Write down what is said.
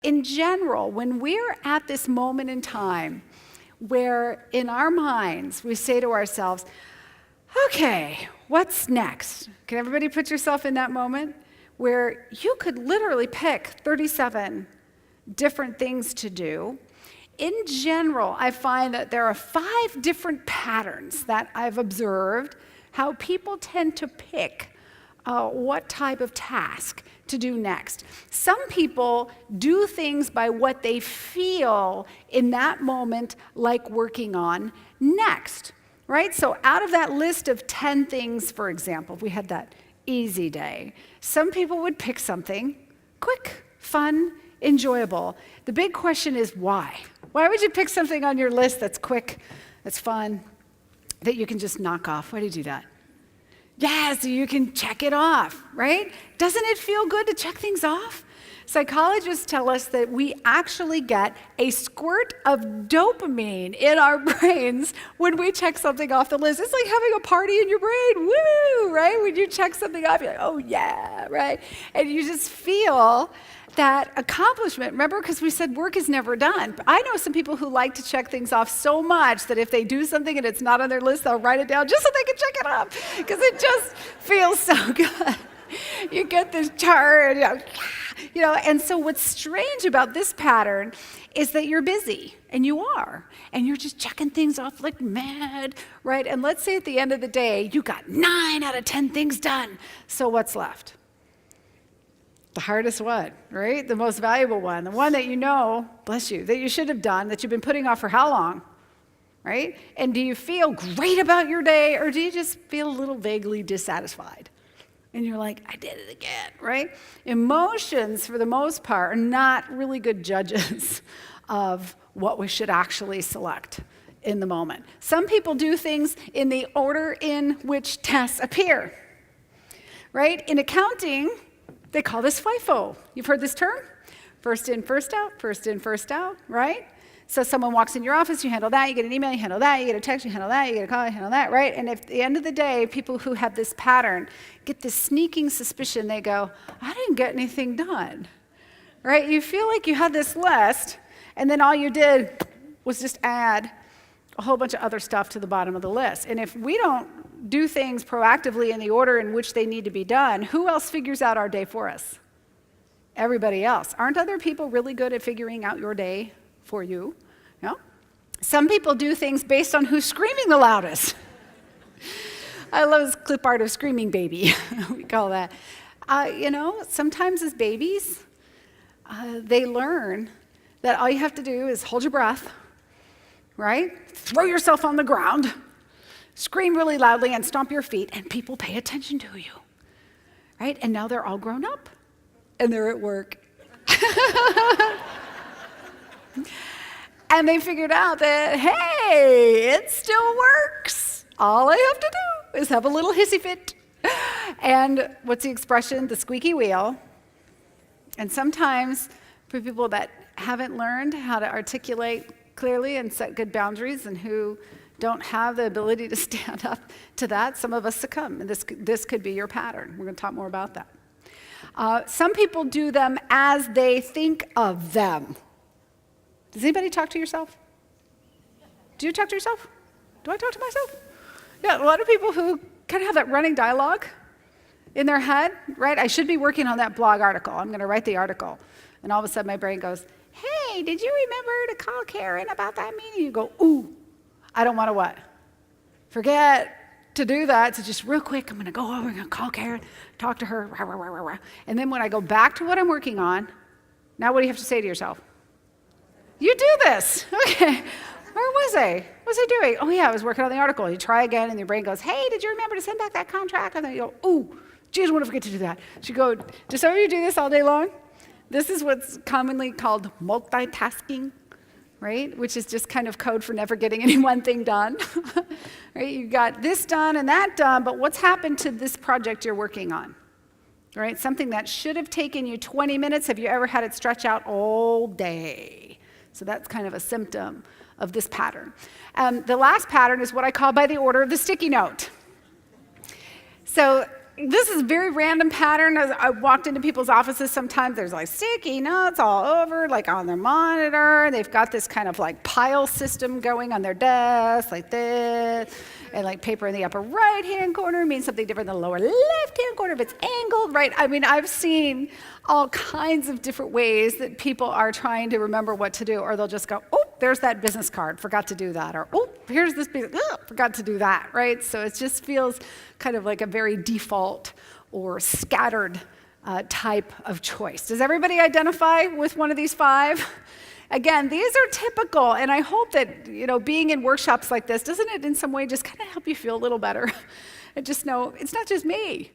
in general, when we're at this moment in time where in our minds we say to ourselves, okay, what's next? Can everybody put yourself in that moment where you could literally pick 37 different things to do? In general, I find that there are 5 different patterns that I've observed how people tend to pick what type of task to do next. Some people do things by what they feel in that moment like working on next, right? So out of that list of 10 things, for example, if we had that easy day, some people would pick something quick, fun, enjoyable. The big question is why? Why would you pick something on your list that's quick, that's fun, that you can just knock off? Why do you do that? Yeah, so you can check it off, right? Doesn't it feel good to check things off? Psychologists tell us that we actually get a squirt of dopamine in our brains when we check something off the list. It's like having a party in your brain, woo, right? When you check something off, you're like, oh yeah, right? And you just feel that accomplishment. Remember, because we said work is never done. I know some people who like to check things off so much that if they do something and it's not on their list, they'll write it down just so they can check it off, because it just feels so good. You get this chart, and so what's strange about this pattern is that you're busy, and you are, and you're just checking things off like mad, right? And let's say at the end of the day, you got 9 out of 10 things done. So what's left? The hardest one, right? The most valuable one, the one that you know, bless you, that you should have done, that you've been putting off for how long, right? And do you feel great about your day, or do you just feel a little vaguely dissatisfied? And you're like, I did it again, right? Emotions, for the most part, are not really good judges of what we should actually select in the moment. Some people do things in the order in which tasks appear, right? In accounting, they call this FIFO. You've heard this term? First in, first out, first in, first out, right? So someone walks in your office, you handle that, you get an email, you handle that, you get a text, you handle that, you get a call, you handle that, right? And at the end of the day, people who have this pattern get this sneaking suspicion. They go, I didn't get anything done, right? You feel like you had this list, and then all you did was just add a whole bunch of other stuff to the bottom of the list. And if we don't do things proactively in the order in which they need to be done, who else figures out our day for us? Everybody else. Aren't other people really good at figuring out your day for you? No? Some people do things based on who's screaming the loudest. I love this clip art of Screaming Baby, we call that. Sometimes as babies, they learn that all you have to do is hold your breath, right? Throw yourself on the ground, scream really loudly, and stomp your feet, and people pay attention to you, right? And now they're all grown up, and they're at work. And they figured out that, hey, it still works. All I have to do is have a little hissy fit. And what's the expression? The squeaky wheel. And sometimes for people that haven't learned how to articulate clearly and set good boundaries, and who don't have the ability to stand up to that, some of us succumb. And this could be your pattern. We're going to talk more about that. Some people do them as they think of them. Does anybody talk to yourself? Do you talk to yourself? Do I talk to myself? Yeah, a lot of people who kind of have that running dialogue in their head, right? I should be working on that blog article. I'm going to write the article. And all of a sudden my brain goes, hey, did you remember to call Karen about that meeting? You go, ooh, I don't want to what? Forget to do that. So just real quick, I'm going to go over, I'm going to call Karen, talk to her, rah, rah, rah, rah, rah. And then when I go back to what I'm working on, now what do you have to say to yourself? You do this. Okay. Where was I? What was I doing? Oh, yeah, I was working on the article. You try again, and your brain goes, hey, did you remember to send back that contract? And then you go, ooh, geez, I want to forget to do that. So you go, do some of you do this all day long? This is what's commonly called multitasking, right? Which is just kind of code for never getting any one thing done. Right? You got this done and that done, but what's happened to this project you're working on? Right? Something that should have taken you 20 minutes, have you ever had it stretch out all day? So that's kind of a symptom of this pattern. The last pattern is what I call by the order of the sticky note. So this is a very random pattern. As I walked into people's offices sometimes, there's like sticky notes all over, like on their monitor. They've got this kind of like pile system going on their desk, like this. And like paper in the upper right-hand corner means something different than the lower left-hand corner if it's angled, right? I mean, I've seen all kinds of different ways that people are trying to remember what to do, or they'll just go, oh, there's that business card, forgot to do that, or oh, here's this piece, forgot to do that, right? So it just feels kind of like a very default or scattered type of choice. Does everybody identify with one of these 5? Again, these are typical, and I hope that, being in workshops like this, doesn't it in some way just kind of help you feel a little better? And just know it's not just me.